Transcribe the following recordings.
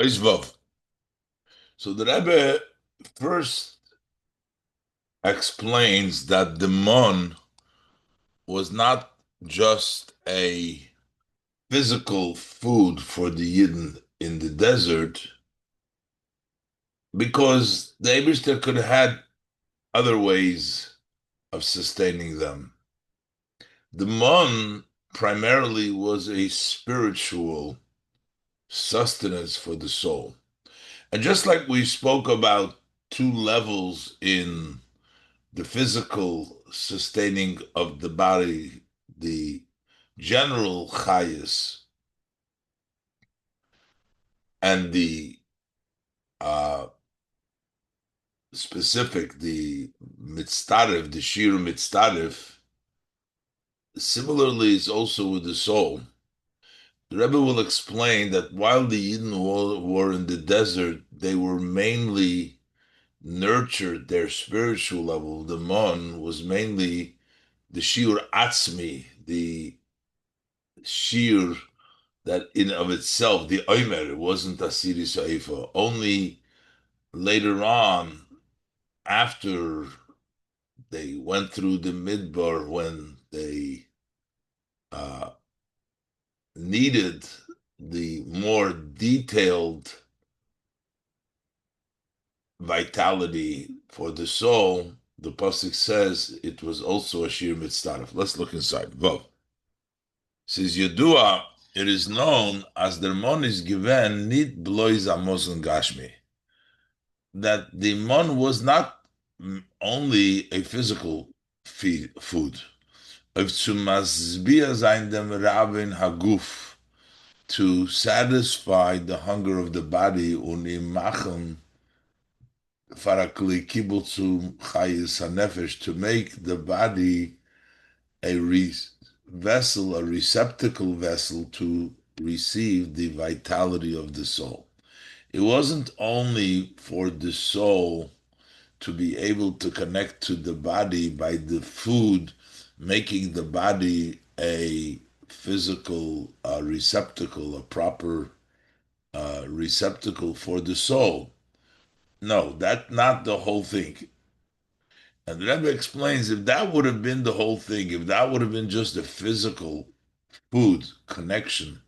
Vav. So the Rebbe first explains that the mon was not just a physical food for the Yidden in the desert, because the Eberster could have had other ways of sustaining them. The mon primarily was a spiritual sustenance for the soul. And just like we spoke about two levels in the physical sustaining of the body, the general chayas, and the uh, specific, the mitzdarif, the shir mitzdarif, similarly is also with the soul. The Rebbe will explain that while the Yidden were in the desert, they were mainly nurtured their spiritual level. The Mon was mainly the Shir Atzmi, the Shir that in of itself, the Omer, it wasn't Asiri Saifa. Only later on, after they went through the Midbar, when they uh, needed the more detailed vitality for the soul, the pasuk says it was also a shir mitzdaref. Let's look inside. Vav says Yedua. It is known as the mon is given nit blois amoson gashmi, that the mon was not only a physical food. If zu mazbia sein dem rabin haguf, to satisfy the hunger of the body, unimachem farakli kibutzu chayis hanefesh, to make the body a vessel, a receptacle vessel to receive the vitality of the soul. It wasn't only for the soul to be able to connect to the body by the food, making the body a physical receptacle, a proper receptacle for the soul. No, that's not the whole thing. And the Rebbe explains if that would have been the whole thing, if that would have been just a physical food connection,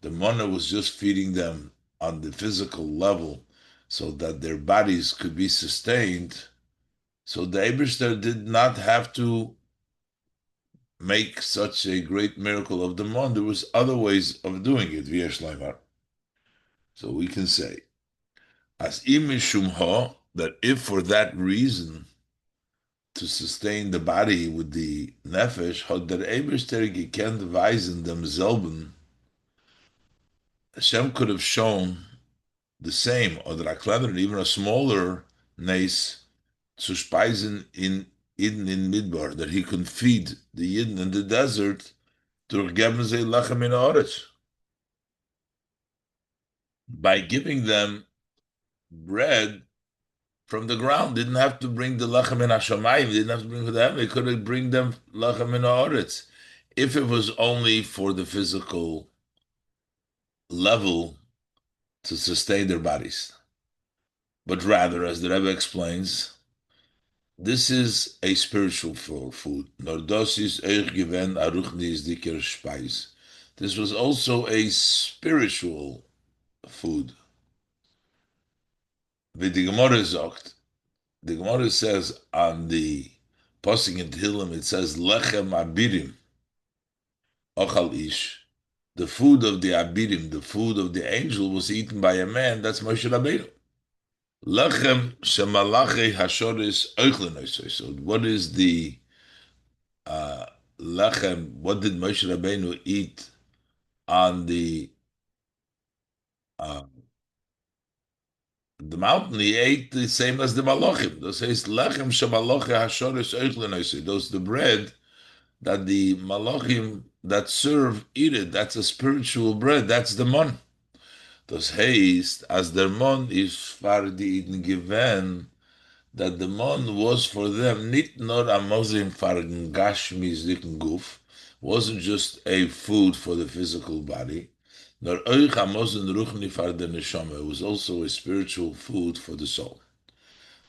the Mona was just feeding them on the physical level so that their bodies could be sustained. So the Eberster did not have to make such a great miracle of the Mon. There was other ways of doing it, via Shleimar. So we can say, as imishum ha, that if for that reason to sustain the body with the nefesh, hat der Eberster gekannt weisen demselben, Hashem could have shown the same, or the kleiner, even a smaller nace, zu speisen in Eden in Midbar, that he could feed the Yidden in the desert, durch geben sie Lachem in Oretz, by giving them bread from the ground. Didn't have to bring the Lachem in Hashemayim, didn't have to bring for them, he could have bring them Lachem in Oretz. If it was only for the physical level to sustain their bodies. But rather, as the Rebbe explains, this is a spiritual food. Nordosis eich gewen aruchnis diker speis. This was also a spiritual food. With the Gemara sagt, the Gemara says on the posting in Tehillim, it says lechem abirim ochal ish. The food of the abirim, the food of the angel, was eaten by a man. That's Moshe Rabbeinu. Lechem shemalache hashoris oichlen. So what is the uh, lechem? What did Moshe Rabbeinu eat on uh, the mountain? He ate the same as the malachim. This says lechem shemalache hashoris oichlen. Those the bread that the malachim that serve eat it. That's a spiritual bread. That's the mon. Das heißt, as der mon is far die Eden given, that the mon was for them nicht nur a Muslim fargen gashmis dicken guf, wasn't just a food for the physical body. Nor oich hamozen ruchni far the neshama. It was also a spiritual food for the soul.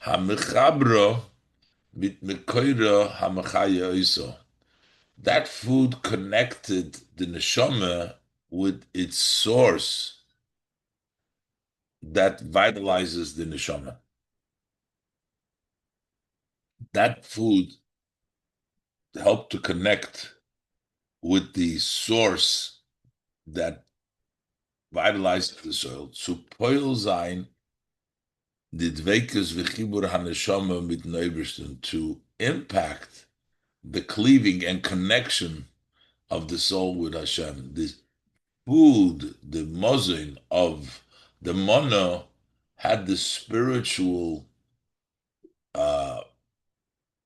Hamechabro mit mekoira hamachaya iso. That food connected the neshama with its source that vitalizes the neshama. That food helped to connect with the source that vitalizes the soil. Zu poil sein, die dveikes v'chibur haneshama mit Neibishten, to impact the cleaving and connection of the soul with Hashem. The food, the mozin of the mono had the spiritual, uh,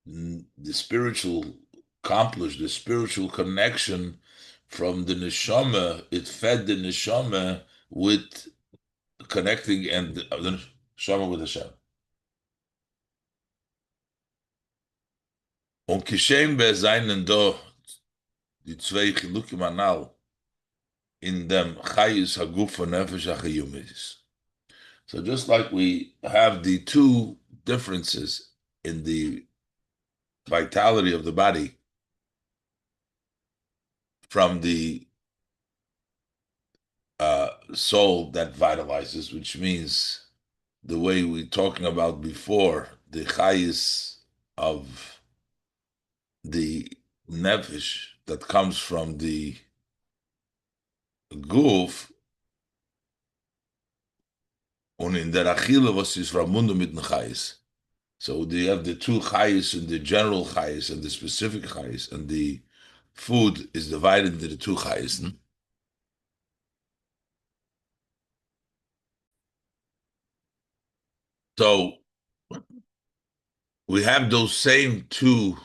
the spiritual accomplish, the spiritual connection from the neshama. It fed the neshama with connecting and the neshama with Hashem. Und geschehen bei seinen da die zwei Chilukim anal in dem Chayis Haguf von Nefesh HaChayumis. So just like we have the two differences in the vitality of the body from the soul that vitalizes, which means the way we talking about before, the Chayis of the Nefesh that comes from the Guf, und in der Achille, was ist verbunden mit dem Chayis. So you have the two chayis and the general chayis and the specific chayis, and the food is divided into the two chayis. So we have those same two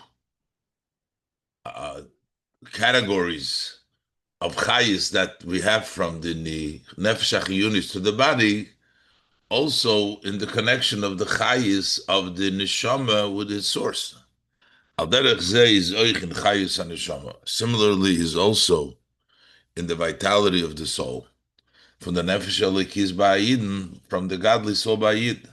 uh, categories of chayis that we have from the nefesh achiyunis to the body, also in the connection of the chayis of the neshama with its source. Al derech zeh is oich in chayis haneshama. Similarly, is also in the vitality of the soul. From the nefesh elikis ba'ayidin, from the godly soul ba'ayid.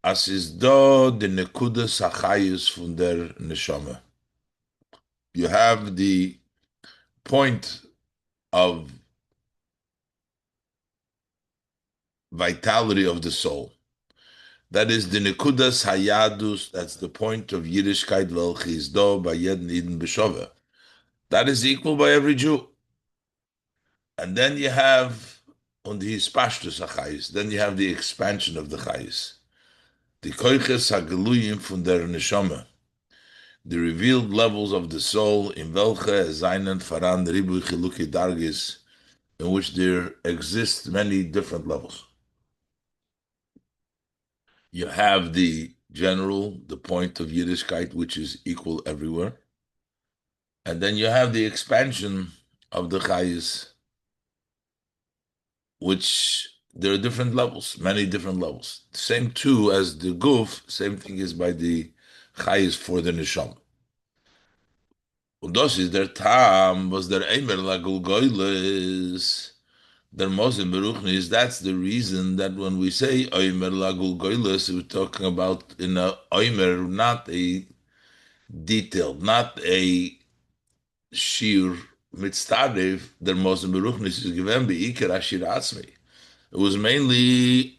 As is do the nekudas hachayus from der neshama. You have the point of vitality of the soul. That is the nekudas hayadus. That's the point of Yiddishkeit velchis do ba'yed nidin b'shova. That is equal by every Jew. And then you have on the hispashtus hachayus. Then you have the expansion of the chayus. The koiches hageluyim from der neshama, the revealed levels of the soul in welche seinen faran ribu chiluki dargis, in which there exist many different levels. You have the general, the point of Yiddishkeit, which is equal everywhere, and then you have the expansion of the chayis, which there are different levels, many different levels. Same too as the guf, same thing is by the chayis for the neshama. Und das ist der Tam, was der Eimer lagul goyles, der Mosim beruchni is, that's the reason that when we say Eimer lagul goyles, we're talking about in a Eimer, not a detailed, not a shir mitztarev, der Mosim beruchni is given be'iker ashir atzmi. It was mainly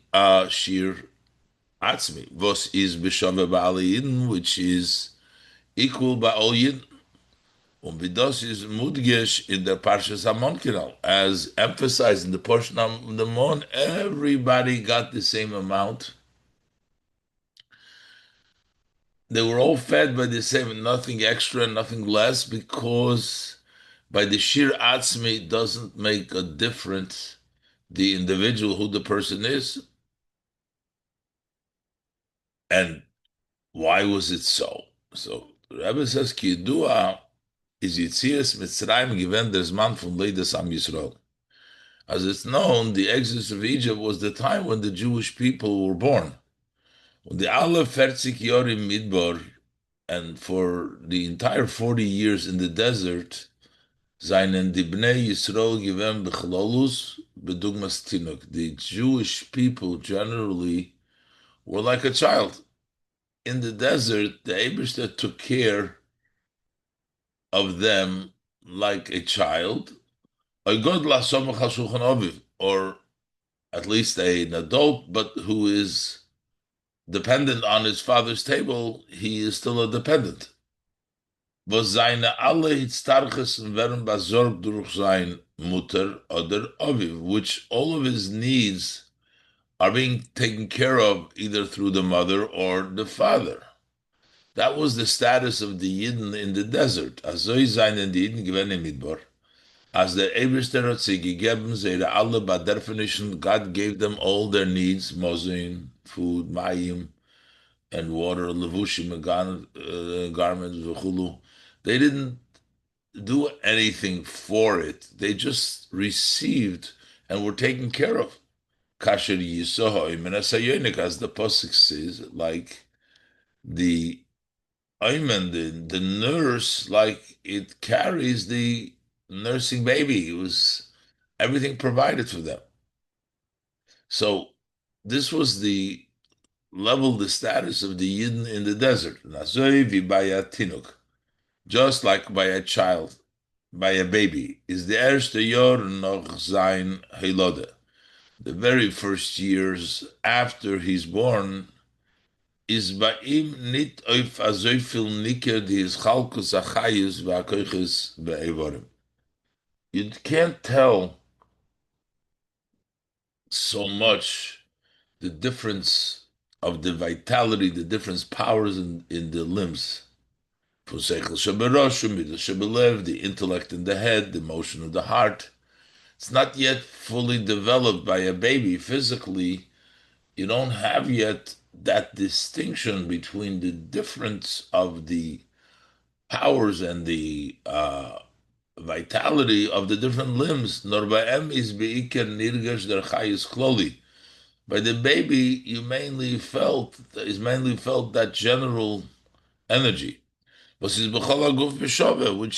shir atzmi, was is b'shava ba'al yidin, which is equal by all yidin. Und wie das ist mudgesh in der Parshas Hamon Kinal, as emphasized in the portion of the Mon, everybody got the same amount. They were all fed by the same, nothing extra, nothing less, because by the shir atzmi it doesn't make a difference the individual who the person is. And why was it so? So the Rebbe says, Ki yidua is Yitzias Mitzrayim given der Zman von Leides Am Yisrael. As it's known, the exodus of Egypt was the time when the Jewish people were born. When the Aleph 40 Yorim Midbar, and for the entire 40 years in the desert, Seinen die Bnei Yisrael given bechlolus bedugmas tinuk. The Jewish people generally were like a child. In the desert, the Abishter took care of them like a child. A god la somach al shulchan aviv, or at least an adult, but who is dependent on his father's table, he is still a dependent. Was seine alle Hitztarches werden besorgt durch sein Mutter oder Aviv, which all of his needs are being taken care of either through the mother or the father. That was the status of the Yidden in the desert. Azoi seinen die Yidden gewähnt in Midbar. As the Eberster hat sie gegeben, seine alle, by definition, God gave them all their needs, Mozin, food, Mayim, and water, levushim, and garments, v'chulu. They didn't do anything for it. They just received and were taken care of. Kasher yisohoim and asayonik, as the pasuk says, like the oimen, the nurse, like it carries the nursing baby. It was everything provided for them. So this was the level, the status of the Yidden in the desert. Nazoi v'baya tinuk, just like by a child, by a baby, is the erste Jahr noch sein Heilode. The very first years after he's born is by him nit auf a so viel nicker die is chalkus achayus v'akoiches be'evorim. You can't tell so much the difference of the vitality, the difference powers in the limbs. For Sichos the intellect in the head, the motion of the heart. It's not yet fully developed by a baby physically. You don't have yet that distinction between the difference of the powers and the vitality of the different limbs. Nor by em is beiker nirgesh der chayis kloli. By the baby, is mainly felt that general energy, which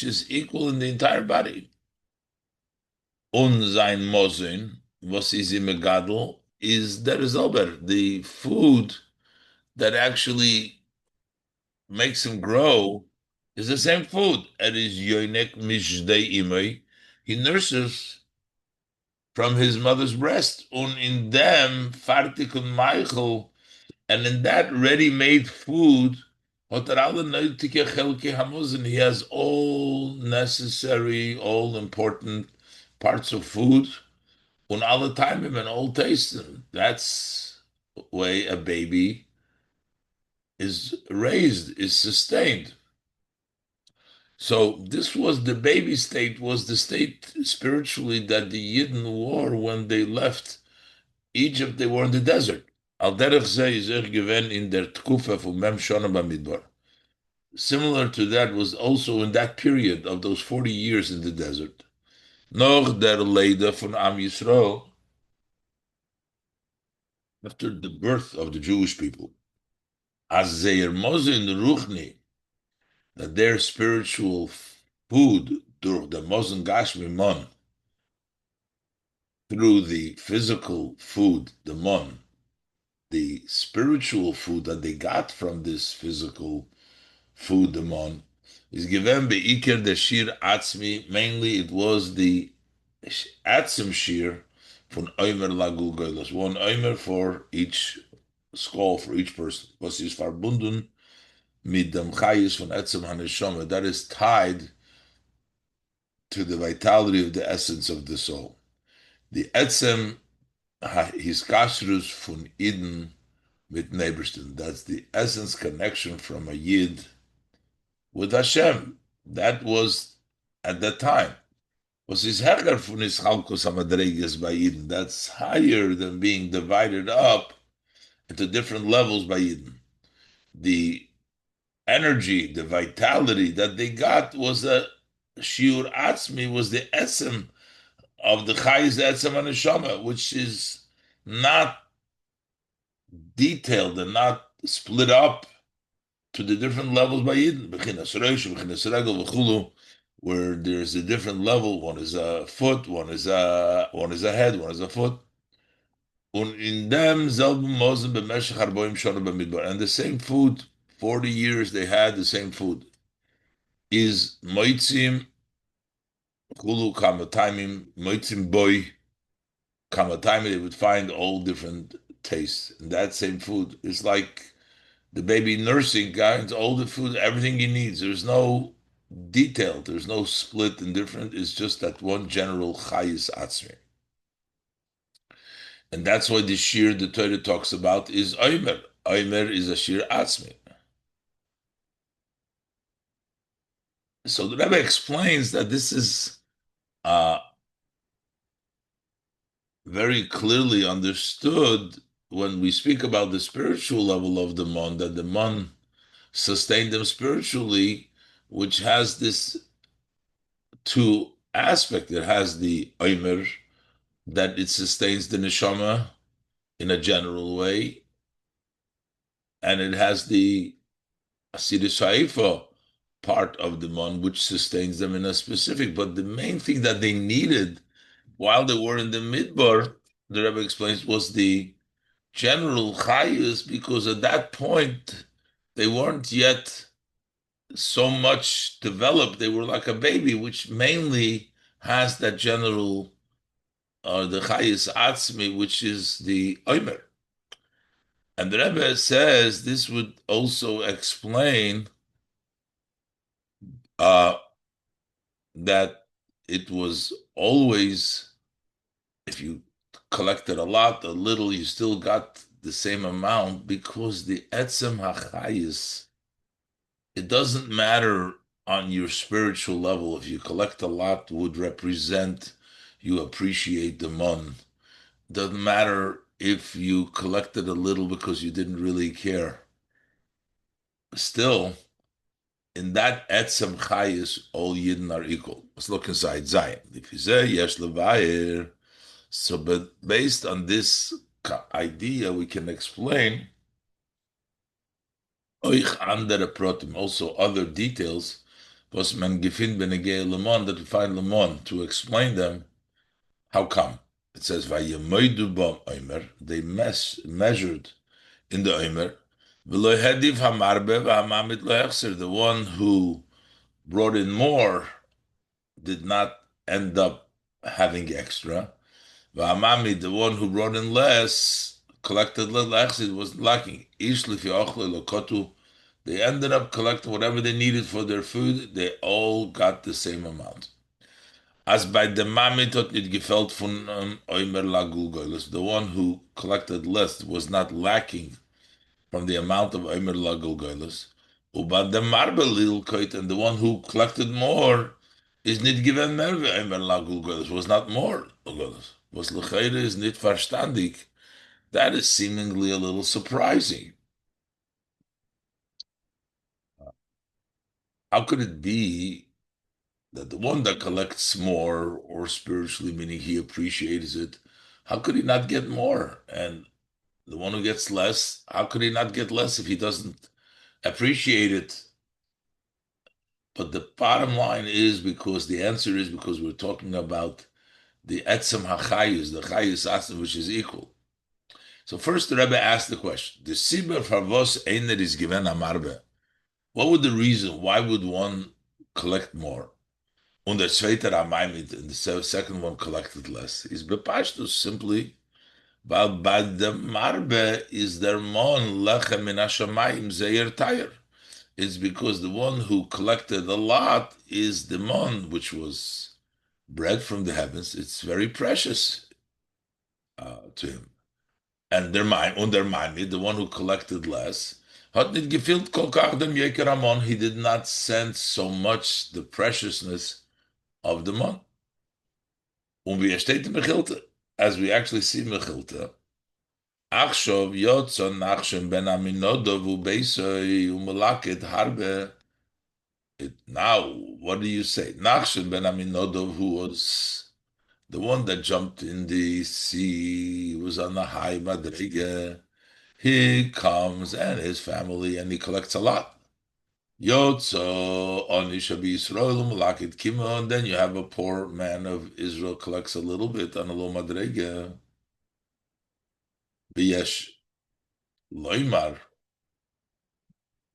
is equal in the entire body. Und sein Mosin, was is im Megadol, is der Zauber, the food that actually makes him grow is the same food. It is yoinek mishdei imei. He nurses from his mother's breast. Und in them, fartik und Michael, and in that ready-made food, he has all necessary, all important parts of food, and all the time and all tasting. That's the way a baby is raised, is sustained. So this was the baby state, was the state spiritually that the Yidden were when they left Egypt. They were in the desert. Al derech zeh is given in der Tkufa from Mem Shona Bamidbar. Similar to that was also in that period of those 40 years in the desert. Noch der Leida von Am Yisrael, after the birth of the Jewish people, as Zeir Mozin Ruchni, that their spiritual food, durch the Mozin Gashmi Mon, through the physical food, the Mon, the spiritual food that they got from this physical food, the Mon, is given be'iker the shir atzmi. Mainly, it was the atzim shir from oimer lagul goylas, one oimer for each skull, for each person. Was is verbunden mit dem chayis von etzem haneshama, that is tied to the vitality of the essence of the soul. The etzem his kashrus von Eden mit Nebersten. That's the essence connection from a yid with Hashem. That was at that time. Was his hecher von his chalkos hamadreges by Eden. That's higher than being divided up into different levels by Eden. The energy, the vitality that they got was a shiur atzmi, was the essence of the chayis etzem haneshama, which is not detailed and not split up to the different levels by Eden. Bechinas Rosh, Bechinas Regel, V'chulu. where there's a different level. One is a foot, one is a head, one is a foot. Und in dem selben Mosen b'meshech 40 shana b'midbar. And the same food, 40 years they had the same food. Is moitzim kulu kamataimim, moitzim boy kamataimim, they would find all different tastes. And that same food is like the baby nursing guy, all the food, everything he needs. There's no detail, there's no split and different. It's just that one general chayis atzmi. And that's why the shir the Torah talks about is Omer. Omer is a shir atzmi. So the Rebbe explains that this is uh, very clearly understood when we speak about the spiritual level of the mon, that the mon sustained them spiritually, which has this two aspect. It has the Omer, that it sustains the neshama in a general way, and it has the Asidus Haifa part of the mon, which sustains them in a specific. But the main thing that they needed while they were in the midbar, the Rebbe explains, was the general chayus, because at that point they weren't yet so much developed. They were like a baby, which mainly has that general, the chayus atzmi, which is the omer. And the Rebbe says this would also explain uh, that it was always, if you collected a lot, a little, you still got the same amount, because the etzem hachayis, it doesn't matter on your spiritual level. If you collect a lot, would represent you appreciate the mon. Doesn't matter if you collected a little because you didn't really care. Still, in that etzem chayis, all yidden are equal. Let's look inside Zion. If you say yesh levayir, so but based on this idea, we can explain oich andere protim, also other details, was man gefind benegei lemon, that we find lemon, to explain them. How come? It says vayemoidu bam omer, they measured in the omer, v'lo hediv hamarbe v'hamamit lo hechser, the one who brought in more did not end up having extra. V'hamami, the one who brought in less, collected little extra, was lacking. Ish lifi ochle lokotu, they ended up collecting whatever they needed for their food. They all got the same amount. As by the mamit hat nicht gefällt von Omer Lagulgoylus, the one who collected less was not lacking from the amount of Omer Lagulgoylus. But the marble little koit, and the one who collected more is nicht given mehr wie Omer Lagulgoylus, was not more Lagulgoylus. Was Lecheire is nicht verstandig. That is seemingly a little surprising. How could it be that the one that collects more, or spiritually, meaning he appreciates it, how could he not get more? And the one who gets less, how could he not get less if he doesn't appreciate it? But the bottom line is, because the answer is because we're talking about the etzem hachayus, the chayus atzem, which is equal. So first the Rebbe asked the question: the siber farvos einer is given amarbe. What would the reason? Why would one collect more? Und der zweite Ramaimid, and the second one collected less, is bepashtus, simply, weil bei dem Marbe is der Mon lechem min hashamayim zeir tayr. It's because the one who collected a lot is the Mon, which was bread from the heavens. It's very precious to him. And der Maimid, the one who collected less, hat nicht gefühlt kol kach dem Yeker Amon. He did not sense so much the preciousness of the Mon. Und wie steht in Mechilte, as we actually see Mechilte, Achshov Yotzon Nachshon ben Aminodov ubeisoi umelaket harbe. Now, what do you say? Nachshon ben Aminodov, who was the one that jumped in the sea, was on the high Madrige. He comes and his family, and he collects a lot. Yotzo Onisha Yisrael Malakit Kima, and then you have a poor man of Israel collects a little bit on a low madrega. Biyesh Loimar.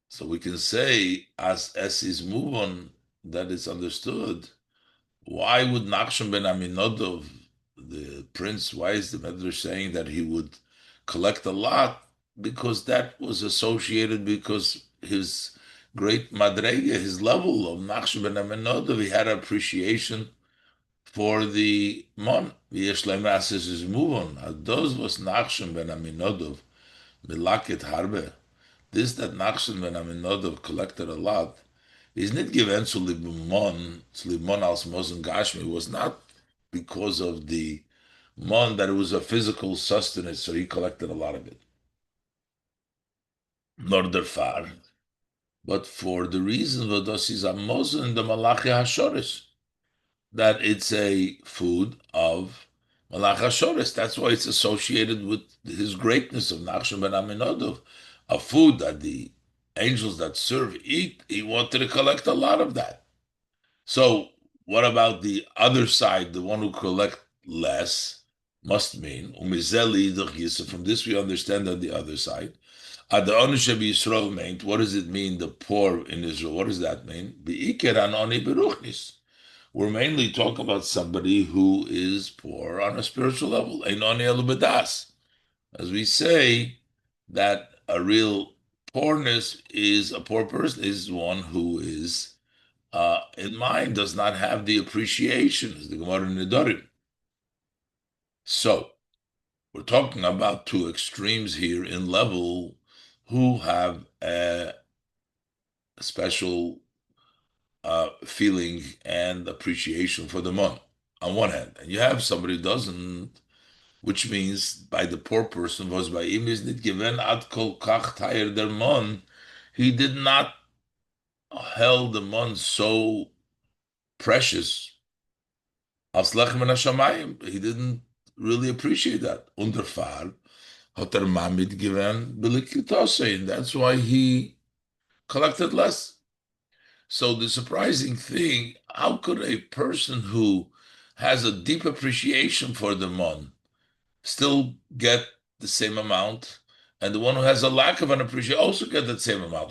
So we can say, as is move on, that is understood. Why would Nachshon ben Aminodov, the prince, why is the Medrash saying that he would collect a lot? Because that was associated because his great madrega, his level of Nachshon ben Aminodov, he had appreciation for the mon. V'yesh leim ases is move on. Those was Nachshon ben Aminodov, milakit harbe. This that Nachshon ben Aminodov collected a lot is not given to Libmon als Mosen Gashmi was not because of the mon that it was a physical sustenance, so he collected a lot of it. Nor der far, but for the reason that this is a Mosen the Malachi Hashoris, that it's a food of Malach HaShores. That's why it's associated with his greatness of Nachshon ben Aminodov, a food that the angels that serve eat. He wanted to collect a lot of that. So what about the other side, the one who collect less? Must mean from this we understand on the other side. Ad Yisrael meant, what does it mean, the poor in Israel? What does that mean? We're mainly talking about somebody who is poor on a spiritual level. As we say, that a real poorness is a poor person is one who is in mind does not have the appreciation as the Gemara Nedarim. So we're talking about two extremes here in level who have a special feeling and appreciation for the mon on one hand, and you have somebody who doesn't, which means by the poor person was by him is not given ad kol kach tayir der mon. He did not held the mon so precious as lechem and hashamayim. He didn't really appreciate that. Underfar hat mamid given belikitose, and that's why he collected less. So the surprising thing, how could a person who has a deep appreciation for the mon still get the same amount, and the one who has a lack of an appreciation also get that same amount?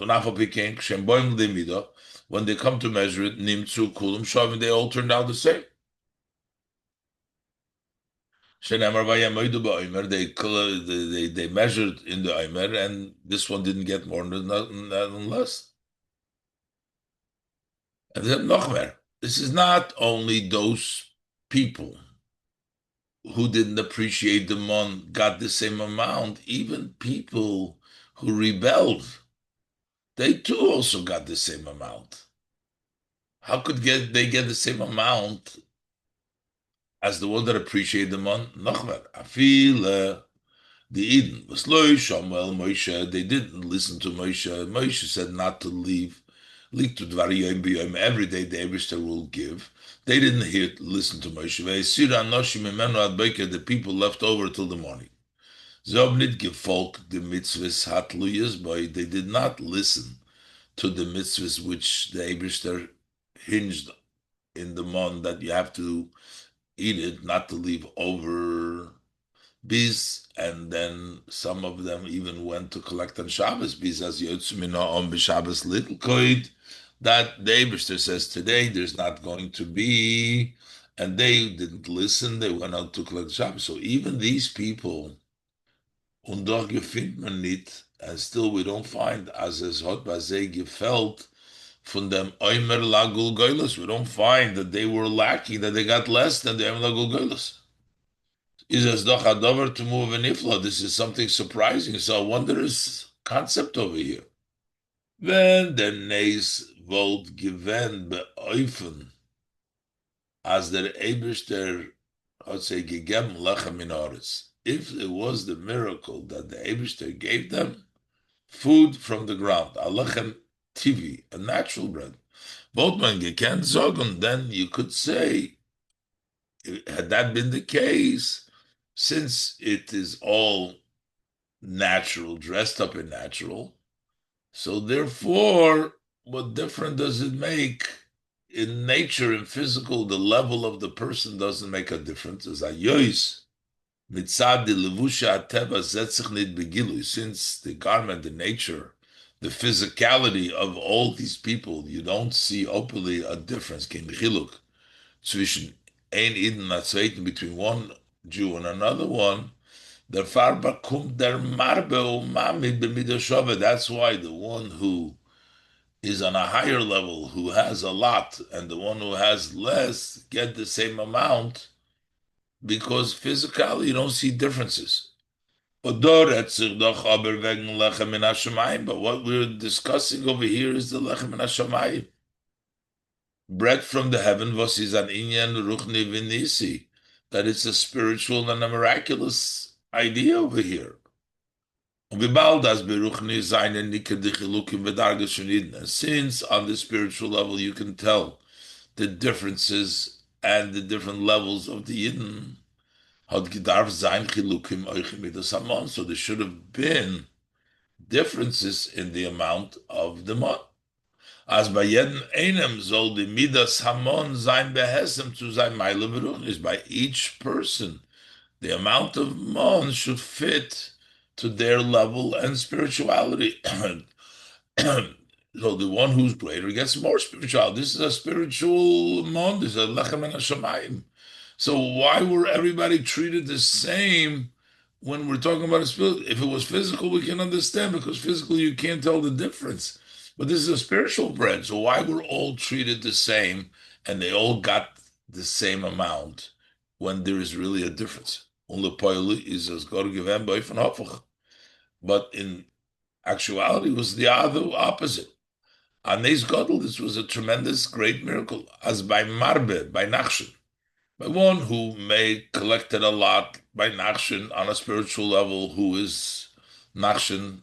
When they come to measure it, nimtzu kulam shavim, they all turned out the same. They measured in the Omer, and this one didn't get more than less. And then Nochmer, this is not only those people who didn't appreciate the mon got the same amount, even people who rebelled, they too also got the same amount. How could they get the same amount as the one that appreciated the mon? Nochmer, I feel the Eden was loy Shamuel Moshe. They didn't listen to Moshe. Moshe said not to leave. Likutei dvariyim b'yom. Every day the Eibishter will give. They didn't listen to Moshe. The people left over till the morning. Zobnit gefolgt the mitzvahs hatluyas, but they did not listen to the mitzvahs which the Eibishter hinged in the mon that you have to eat it, not to leave over bees, and then some of them even went to collect on Shabbos bees as Yotzumina on B'Shabbos little koid. That the Eibishter says today there's not going to be, and they didn't listen. They went out to collect Shabbos. So even these people, und doch gefindt man nicht, and still we don't find as es hot bazei gefällt von dem Omer Lagul Goylus. We don't find that they were lacking, that they got less than the Omer Lagul Goylus. Is as doch adover to move an ifla. This is something surprising. So a wondrous concept over here. When the Neis Volt given beäufen, as der Eibishter hat say gegeben lechem in Oretz. If it was the miracle that the Eibishter gave them food from the ground, a lechem tivi, a natural bread, both man gekent zogen, then you could say, had that been the case, since it is all natural, dressed up in natural, so therefore what difference does it make in nature, in physical? The level of the person doesn't make a difference. As a yois, mitzad de levusha ateva zetzich nit begilui. Since the garment, the nature, the physicality of all these people, you don't see openly a difference. Kein chiluk zwischen ein Iden und zweiten, between one Jew and another one. Der Farber kommt der Marbe umami b'midoshove. That's why the one who is on a higher level, who has a lot, and the one who has less get the same amount because physically you don't see differences. But what we're discussing over here is the lechem min hashamayim, bread from the heaven. Was is an inyan ruchni v'nisi, that it's a spiritual and a miraculous idea over here. And since on the spiritual level you can tell the differences and the different levels of the Yidden, so there should have been differences in the amount of the mon. As by jeden einem soll die Midas Hamon sein behesem zu sein Meile Beruch, is by each person the amount of mon should fit to their level and spirituality. So the one who's greater gets more spiritual. This is a spiritual mon. This is a lechem and a shamayim. So why were everybody treated the same when we're talking about a spirit? If it was physical, we can understand, because physically you can't tell the difference. But this is a spiritual bread. So why were all treated the same and they all got the same amount when there is really a difference? Is as God given by von Hofach. But in actuality, it was the other opposite. Anes Godel, this was a tremendous, great miracle. As by Marbe, by Nachshon, by one who may collected a lot by Nachshon on a spiritual level, who is Nachshon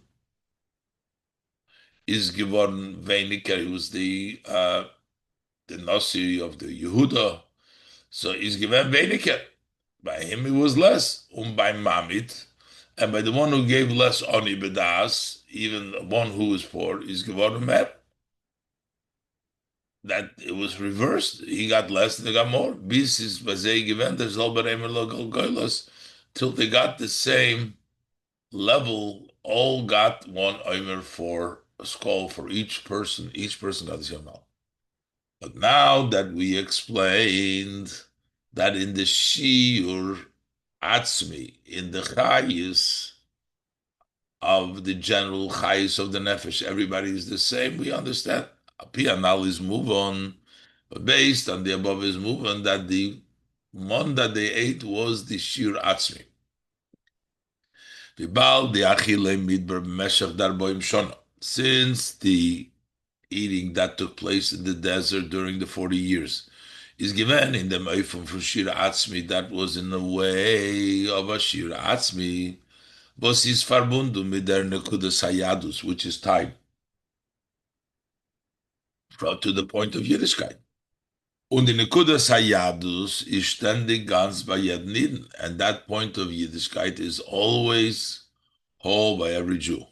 is given weniger. He was the Nasi of the Yehuda, so he's given weniger. By him, it was less. By Mamit, and by the one who gave less on Ibedas, even one who is poor, is given mer. That it was reversed. He got less, and they got more. Bis is bazei given. There's all but till they got the same level. All got one omer for a skull for each person. Each person got the same amount. But now that we explained that in the shiur atzmi, in the chayis of the general chayis of the nefesh, everybody is the same. We understand. Pianal is move on, but based on the above is move on that the one that they ate was the shir atzmi. Since the eating that took place in the desert during the 40 years is given in the Meifum for Shir Atzmi, that was in the way of a Shir Atzmi, was is verbunden mit der Nekudas Hayadus, which is tied to the point of Yiddishkeit. Und die Nekudas Hayadus is ständig ganz bei jedem Jeden, and that point of Yiddishkeit is always whole by every Jew.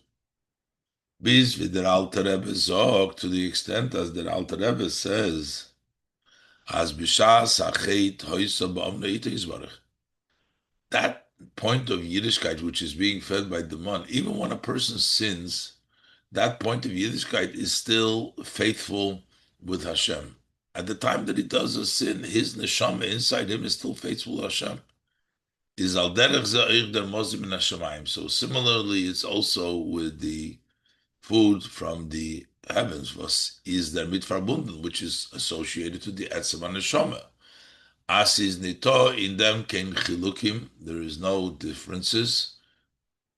Bis wie der Alter Rebbe sagt, to the extent as der Alter Rebbe says, as b'shas acheit hoysa ba'amneit yisbarach. That point of Yiddishkeit, which is being fed by the man, even when a person sins, that point of Yiddishkeit is still faithful with Hashem. At the time that he does a sin, his neshama inside him is still faithful to Hashem. Is al derech za'ir der mozim in Hashemayim. So similarly, it's also with the food from the heavens, was is der mit verbunden, which is associated to the etzem neshama. As is nito, in them kein chilukim, there is no differences.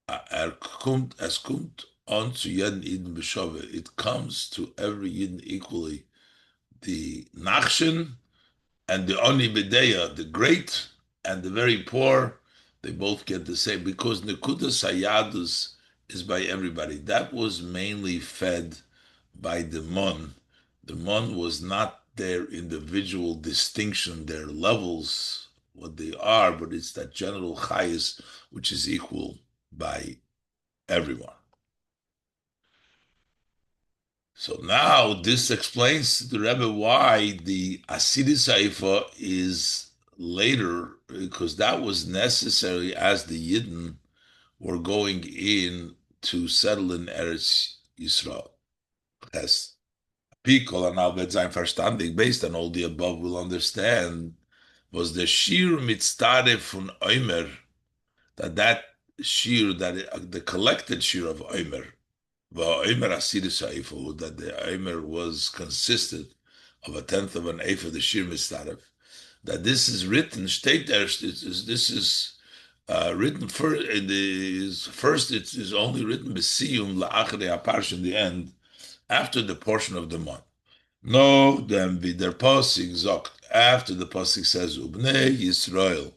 Es kommt on to jeden Eden b'shove. It comes to every Eden equally. The nachshin and the oni bedeya, the great and the very poor, they both get the same, because nekudas hayadus is by everybody. That was mainly fed by the mon. The mon was not their individual distinction, their levels, what they are, but it's that general chayis which is equal by everyone. So now this explains to the Rebbe why the Asidi Saifa is later, because that was necessary as the Yidden were going in to settle in Eretz Yisrael. As Pikol and Albert sein verstandig, based on all the above, will understand, was the Shir Mitztare von Omer, that Shir, the collected Shir of Omer, Omer Asidus Eifu, that the Omer was consisted of a tenth of an eighth of the Shir Mitztare, that this is written, state there, this is written first, it is only written Besiyum La'achre Aparsh in the end, after the portion of the month. No, then wie der Posig sagt, after the Posig says, Ubnei Yisrael,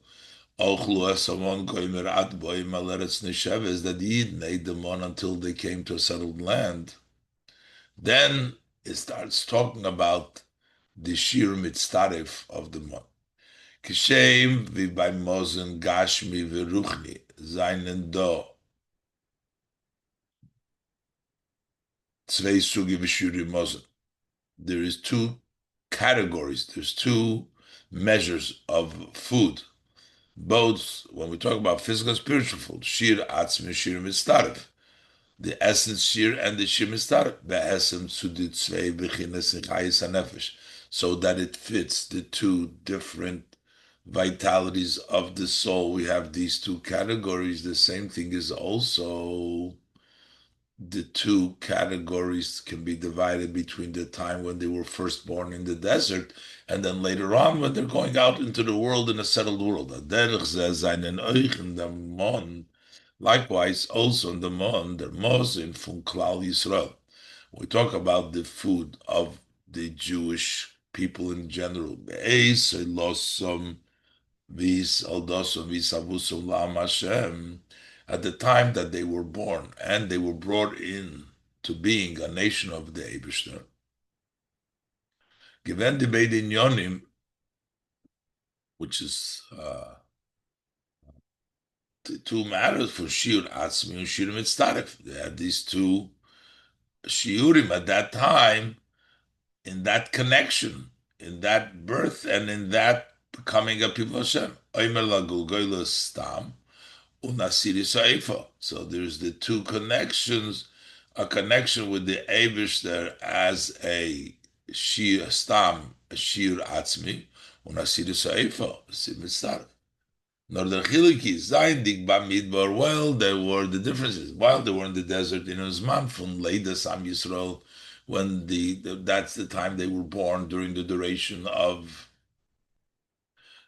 Ochlu Esamon Goimer Atboim Aleretz Nesheves, that the Yidden ate them on until they came to a settled land. Then it starts talking about the Shir Mitztaref of the month. Kishem wie bei Mosen Gashmi Veruchni, seinen Do, zwei Sugi Vishuri Mosen. There is two categories, there's two measures of food. Both, when we talk about physical and spiritual food, Shir Atzmi Shir Mitztaref. The essence Shir and the Shir Mitztaref. Be'esem zu die zwei Bechines in Chayis HaNefesh. So that it fits the two different vitalities of the soul. We have these two categories. The same thing is also the two categories can be divided between the time when they were first born in the desert and then later on when they're going out into the world in a settled world. Likewise, also in the Mon, the Mosin from Klal Yisrael. We talk about the food of the Jewish people in general. At the time that they were born and they were brought in to being a nation of the Eibishter. Given the Beidin Yonim, which is the two matters for Shir Atzmi and Shir Mitztaref. They had these two Shiurim at that time in that connection, in that birth, and in that becoming a people of Hashem. Omer Lagul Goyla Stam. So there's the two connections, a connection with the Eibishter as a Shir Stam, a Shir Atzmi, Unasiri Saifa, Simitzar. Nor the Chiliki, Zaindik Bamidbar, well, there were the differences. While they were in the desert in Uzman from Leida Sam Yisrael, when that's the time they were born during the duration of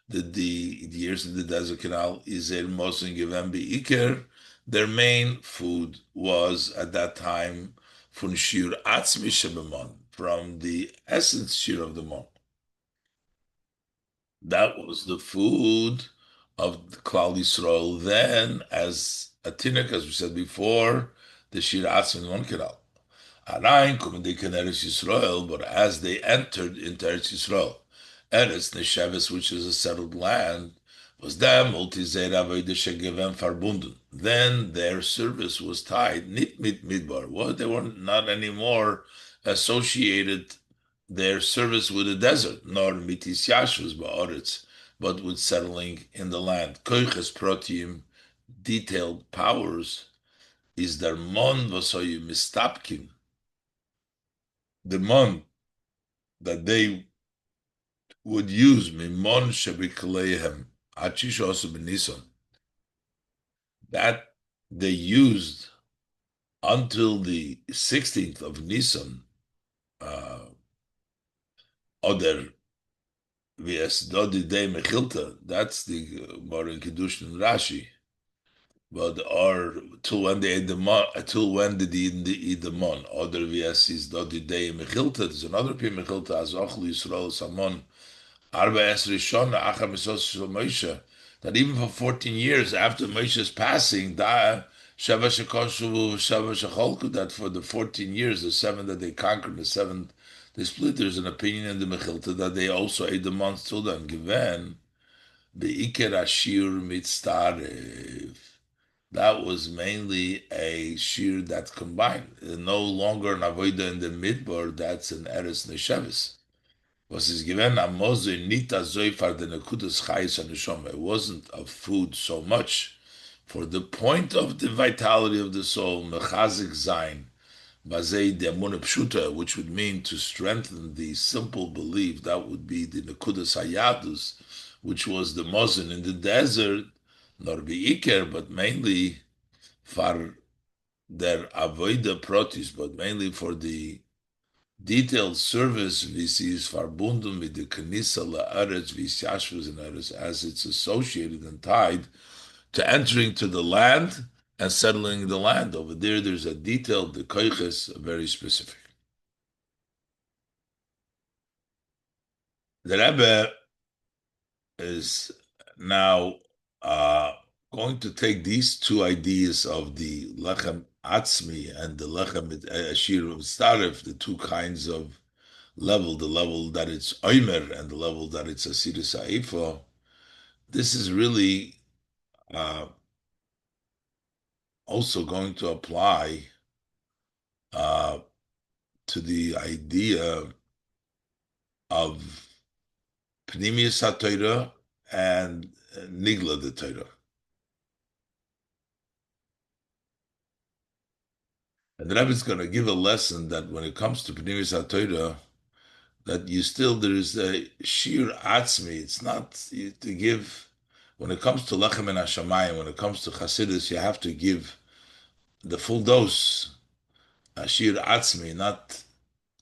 the years in the desert canal, Izer Mosin Givem Iker, their main food was at that time from Shir Atzmi Shebemon, from the essence Shir of the monk. That was the food of the Klal Yisrael. Then, as a tinek, as we said before, the Shir Atzmi Mon Canal. Arayin Kumendik in Eretz Yisrael, but as they entered into Eretz Yisrael, Eretz Nesheves, which is a settled land, was them verbunden. Then their service was tied, nit mit midbar. Well, they were not anymore associated their service with the desert, nor mitis yashvus ba'aretz, but with settling in the land. Koiches protium, detailed powers, is der mon vasoyu mistapkin. The mon that they would use mimon shebikleihem achishosu benisan, that they used until the 16th of Nisan, oder vs dodi de mechilta, that's the more in Kiddushin Rashi, but or till when they ate the mon, till when did they eat the mon, oder vs is dodi de mechilta, there's another pi mechilta as ochli Yisrael samon arba es rishon achar misos shel Moshe, that even for 14 years after Moshe's passing, that Sheva Shekoshu, Sheva Shecholku, that for the 14 years, the seven that they conquered, the seven they split, there's an opinion in the Mechilta that they also ate the months till then. Given the Iker Ashir Mitztarev. That was mainly a shear that's combined. No longer an avoida in the midbar, that's an eres neshevis. Was is given a moze nita zoifar the nekudas chayis and it wasn't of food so much for the point of the vitality of the soul, mechazik zayin, bazei de pshuta, which would mean to strengthen the simple belief, that would be the nekudas hayadus, which was the mozen in the desert, nor be iker, but mainly for their avoida protis, but mainly for the detailed service VCs verbunden with the Kenisa la'aretz v'yashvus in Eretz, as it's associated and tied to entering to the land and settling the land. Over there, there's a detailed, the koiches, very specific. The Rebbe is now uh, going to take these two ideas of the lechem atzmi and the lechem ashir starif, the two kinds of level, the level that it's oimer and the level that it's asiris aifa. This is really uh, also going to apply uh, to the idea of Pnimius HaTorah and Nigla the Torah. And the Rebbe is going to give a lesson that when it comes to Pnimius HaTorah, that you still, there is a sheer atzmi. It's not to give, when it comes to Lechem and Hashamayim, when it comes to Chassidus, you have to give the full dose, ashir atzmi, not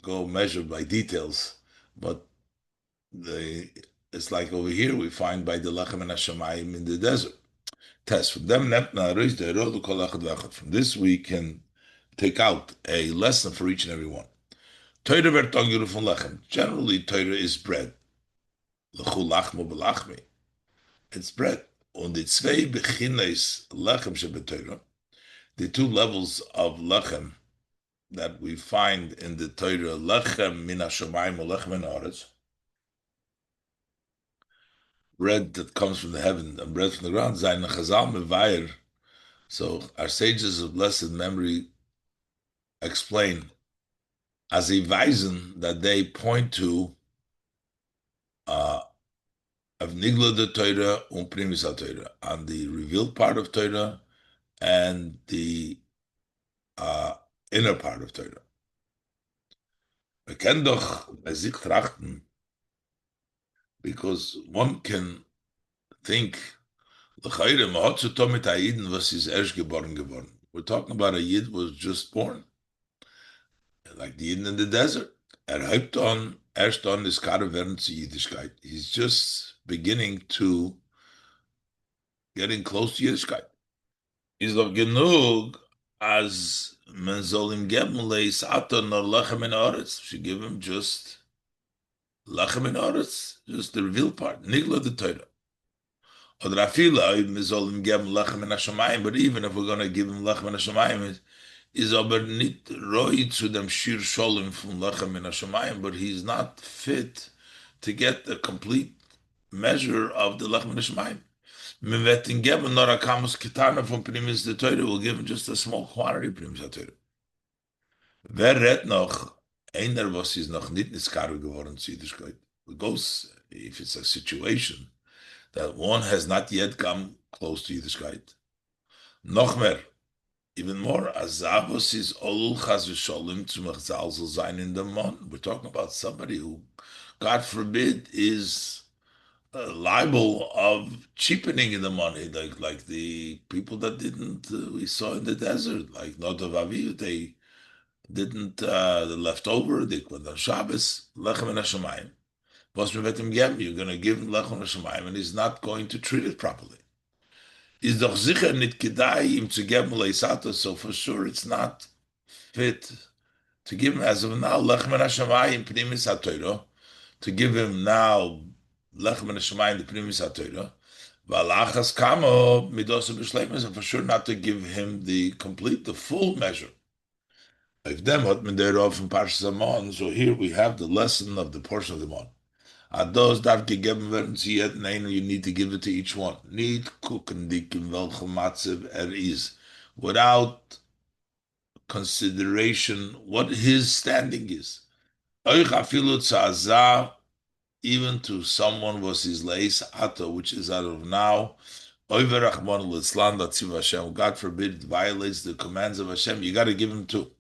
go measured by details, but the it's like over here we find by the lachem and hashamayim in the desert. Test from them. From this we can take out a lesson for each and every one. Torah vertonguru from lechem. Generally, Torah is bread. Lechu lachmo belachmi. It's bread. Und die zwei bechines lechem shebetorah. The two levels of lechem that we find in the Torah, lechem min hashamayim lechem min haaretz, bread that comes from the heaven and bread from the ground, zayin chazal mevayer. So our sages of blessed memory explain as a weisen that they point to uh, of nigla the Torah und primis Torah, on the revealed part of Torah and the uh, inner part of Torah. We can doch bei sich trachten, because one can think, we're talking about a Yid was just born, like the Yid in the desert. Erst on is Kare werden zu Yiddishkeit. He's just beginning to getting close to Yiddishkeit. He's doch genug as man soll ihm geben leis aton nor lechem in Oretz. Should give him just lechem in Oretz, just the revealed part, nigla the Torah. Oder afila, wir sollen ihm geben lechem in Hashamayim, but even if we're going to give him lechem in Hashamayim, is aber nicht roi zu dem shir sholem from lechem in Hashamayim, but he's not fit to get the complete measure of the lechem in Hashamayim. Wir werden geben nur a kamus ketana from primis the Torah, we'll give him just a small quantity of primis the Torah. Wer redt noch, einer was ist noch nicht niskar geworden zu Yiddishkeit? It goes, if it's a situation that one has not yet come close to Yiddishkeit. Noch mehr, even more, Azavos is Olul Chaz V'Sholim to Mechzal Zayin in the Mon. We're talking about somebody who, God forbid, is liable of cheapening in the money, like the people that didn't, we saw in the desert, like Nodav Aviv, they didn't, the leftover, they went on Shabbos, Lechem and Hashemayim. You're going to give him Lechem Hashemayim, and he's not going to treat it properly. Is doch sicher nit kedai ihm zu geben leisato, so for sure it's not fit to give him as of now Lechem Hashemayim Pnimis HaTorah, to give him now Lechem Hashemayim the Pnimis HaTorah, Valachas Kamo Midosa B'Shleimus, and for sure not to give him the complete, the full measure. If them hat man thereof in Parshas Amon, so here we have the lesson of the portion of the Mon. Ados darf gegeben werden zu jedem einen, you need to give it to each one. Nicht gucken, dik in welchem Matzev is, without consideration what his standing is. Euch afilu tzazah, even to someone was his leis ato, which is out of now. Oiver Rachmon Litzlan Latziv Hashem. God forbid it violates the commands of Hashem. You got to give him two.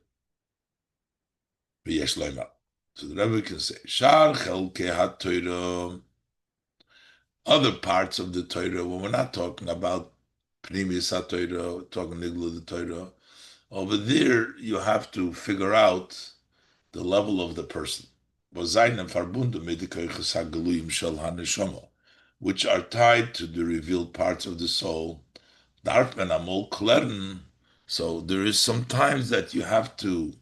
V'yesh loima. So the Rebbe can say, Shar Chelke HaTorah, other parts of the Torah, when we're not talking about Pnimis HaTorah, talking Niglu the Torah, over there you have to figure out the level of the person. Which are tied to the revealed parts of the soul. So there is some times that you have to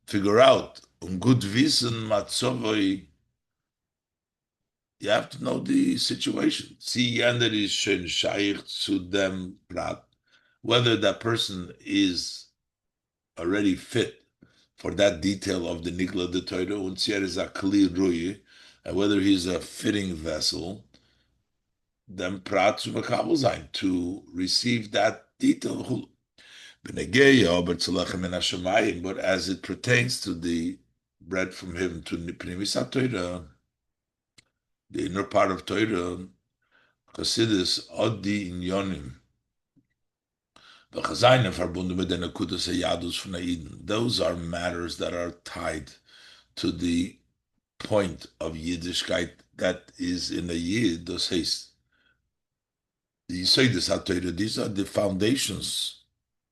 figure out good wissen matzovoi. You have to know the situation. See, yender is schön shaykh zu dem prat. Whether that person is already fit for that detail of the Nikla de Torah, und zier is a kli ruyi, and whether he's a fitting vessel, then prat zu makabel sein, to receive that detail. But as it pertains to the bread from him to Pnimis Torah, the inner part of Torah, Chassidus Odi Inyonim, those are matters that are tied to the point of Yiddishkeit that is in a Yid, those haste. These are the foundations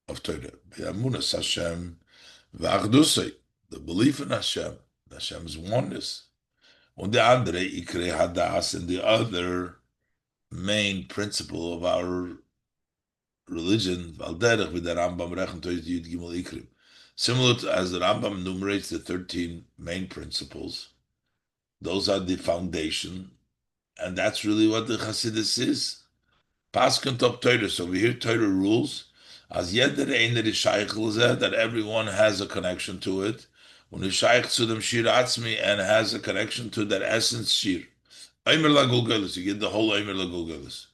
of Torah. Be'amunas Hashem v'achdusay, the belief in Hashem, Hashem's oneness. And the andere ikre hadas, and the other main principle of our religion, valderech with the Rambam rechon Torah Yud Gimel Ikrim. Similar to as the Rambam enumerates the 13 main principles, those are the foundation, and that's really what the Chassidus is. Paskin top Torah. So we hear Torah rules as jeder einer is shaykh that everyone has a connection to it. When you shaykh to them shir atzmi and has a connection to that essence shir. Eimer lagulgelis, you get the whole Eimer lagulgelis.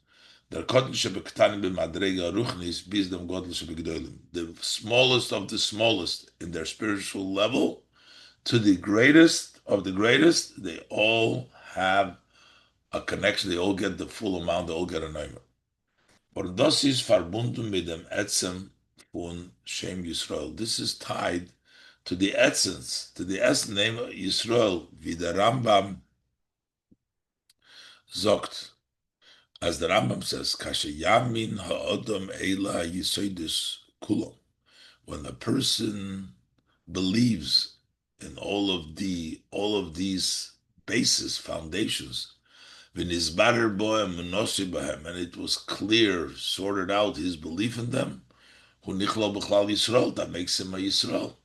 Der kotten shebektanim b'madrega ruchnis bis dem godel shebegdolim. The smallest of the smallest in their spiritual level to the greatest of the greatest, they all have a connection. They all get the full amount. They all get a Eimer. Und das ist verbunden mit dem Etzem von Shem Yisrael. This is tied to the essence name of Yisrael, wie der Rambam sagt. As the Rambam says, Kashe Yamin ha'odam eila yisoidus kulon. When a person believes in all of these bases, foundations, and it was clear, sorted out his belief in them, that makes him a Yisrael.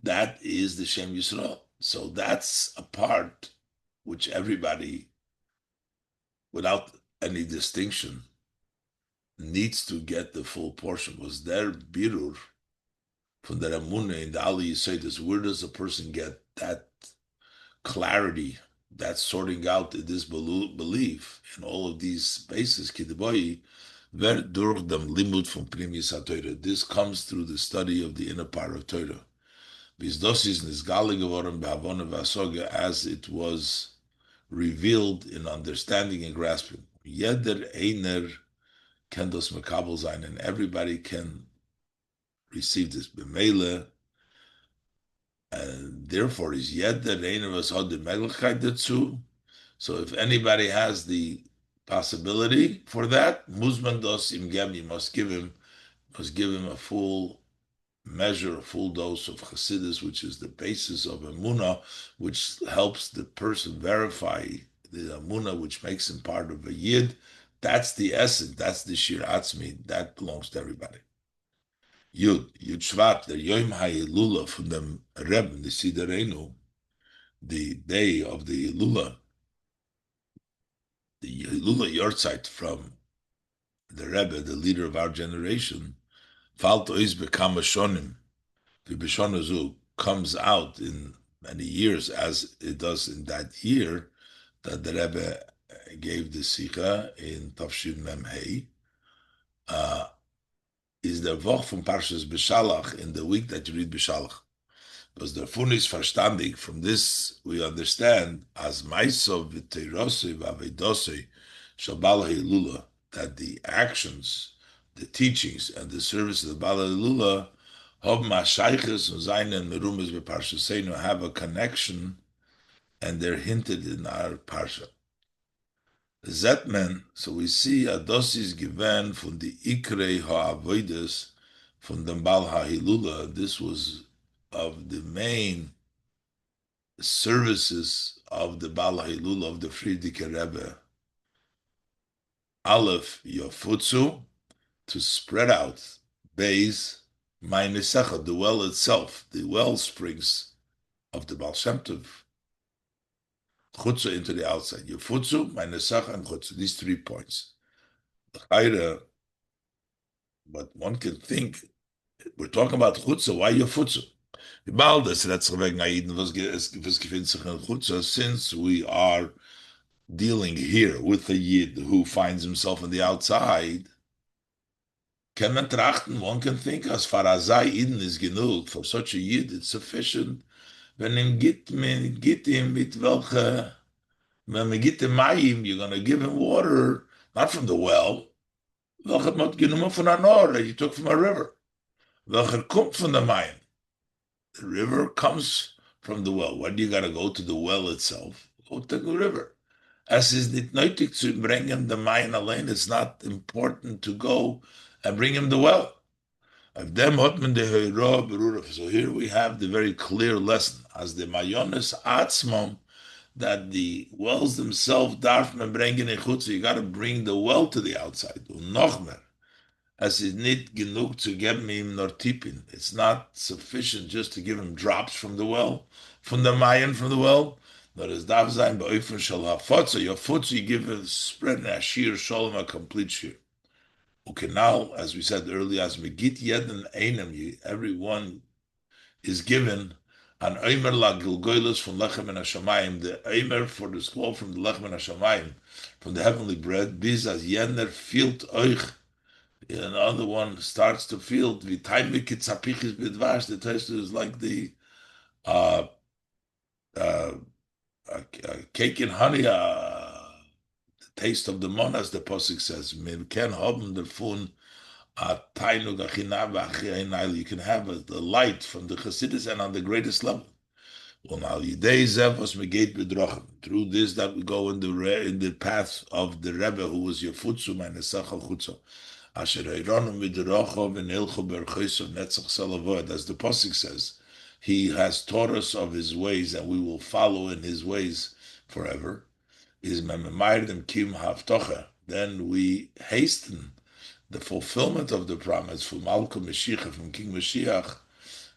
That is the Shem Yisrael. So that's a part which everybody, without any distinction, needs to get the full portion. Was their birur from the Ramunah in the Ali Yisrael, where does a person get that clarity, that sorting out this belief in all of these bases, Kidiboyi, ver durch dem Limud from Primis HaTorah. This comes through the study of the inner part of Torah. Bis das ist nisgali geworden behavone v'asoge, as it was revealed in understanding and grasping. Jeder einer kann das makabel sein, and everybody can receive this b'meile. And therefore, is yet that einer was had the Möglichkeit dazu. So if anybody has the possibility for that, Musman dos im gem, you must give him a full measure, a full dose of Chassidus, which is the basis of Emunah, which helps the person verify the Emunah, which makes him part of a Yid. That's the essence, that's the Shir Atzmi, that belongs to everybody. Yud Shvat, der Yom HaYelula from the Rebbe, the Siderenu, the day of the Yelula Yortzeit from the Rebbe, the leader of our generation, Falt Ois Bekam Shonim, the Beshonazu comes out in many years as it does in that year, that the Rebbe gave the Sikha in Tafshin Mem Hey, uh, is the Woch from Parshas Beshalach in the week that you read Beshalach. Because the Funis verstandig, from this we understand as Maisov v'Teirosei v'Avedosei Shabal Hilula, that the actions, the teachings, and the service of the Bal Hilula Hob Mashayches and Zainen Merumas v'Parshasenu have a connection, and they're hinted in our Parsha. Zetman, so we see Adosis given from the Ikrei HaAvoides from the Bal HaHilula. This was of the main services of the Bal HaHilula of the Frierdiker Rebbe. Aleph Yofutsu, to spread out. Beis Mainesecha, the well itself, the well springs of the Baal Shem Tov. Chutza into the outside. Yofutsu, Mainesecha, and Chutza. These 3 points. But one can think, we're talking about Chutza, why Yofutsu? Since we are dealing here with a Yid who finds himself on the outside, one can think, as far as Eden is genug, for such a Yid, it's sufficient. When him git him mit welche, when we get the mayim, you're going to give him water, not from the well, welche mot genommen von a nor, that you took from a river. Welche kommt von the mayim. The river comes from the well. When do you got to go to the well itself? Go to the river. As is nicht nötig zu bringen the mayim allein, it's not important to go and bring him the well. So here we have the very clear lesson, as the mayones atzmom, that the wells themselves darf man bringen in chutz. You got to bring the well to the outside. Und noch mehr, as is nicht genug zu geben ihm nor tipin. It's not sufficient just to give him drops from the well, from the mayan from the well. Nor es darf sein beoifen shal hafotza. Your futza, you give a spread a shir shalom, a complete shir. Okay, now, as we said earlier, as Megit Yeden Einem, everyone is given an Eimer la Gilgoilos from Lechem and Hashamayim, the Eimer for the scroll from the Lechem and Hashamayim, from the heavenly bread, bis as Jener fielt euch, another one starts to feel, the time Mikitzapichis Bidvash, the taste is like the uh, cake and honey, taste of the monas, the posik says, "Mir ken haben davon a tainug achinav achinail." You can have the light from the Chassidus and on the greatest level. Well, now yidei zevos megeit bedrochim. Through this, that we go in the path of the Rebbe who was Yefutzu and Esachal Chutzo. Asher eironu midrochov and ilcho berchoisov netzach salavod. As the posik says, he has taught us of his ways, and we will follow in his ways forever. Is memairim kim havtocha. Then we hasten the fulfillment of the promise from Malkum Mashiach, from King Mashiach,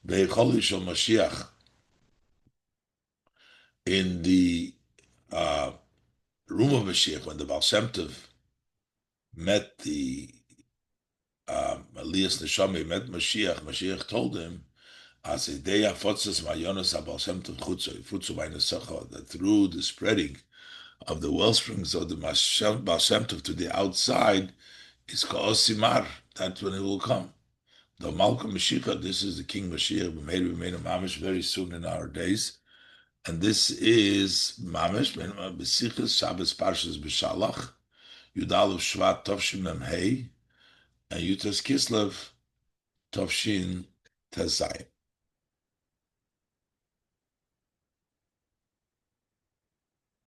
Be'echoli Shel Mashiach, in the room of Mashiach, when the Baal Shem Tov met the Elias Neshama, met Mashiach. Mashiach told him, as a day of Fotzes Mayonos Baal Shem Tov Chutzo, Futzu Vaynesacha, that through the spreading of the well springs of the Baal Shem Tov to the outside is Ka'osimar. That's when it will come. The Malkum Mashiach, this is the King Mashiach, we made a mamish very soon in our days. And this is mamish, Sichos Shabbos Parshas Beshalach, Yudalev Shvat Tovshin Mem Hey, and Yutas Kislev Tovshin Tezayim.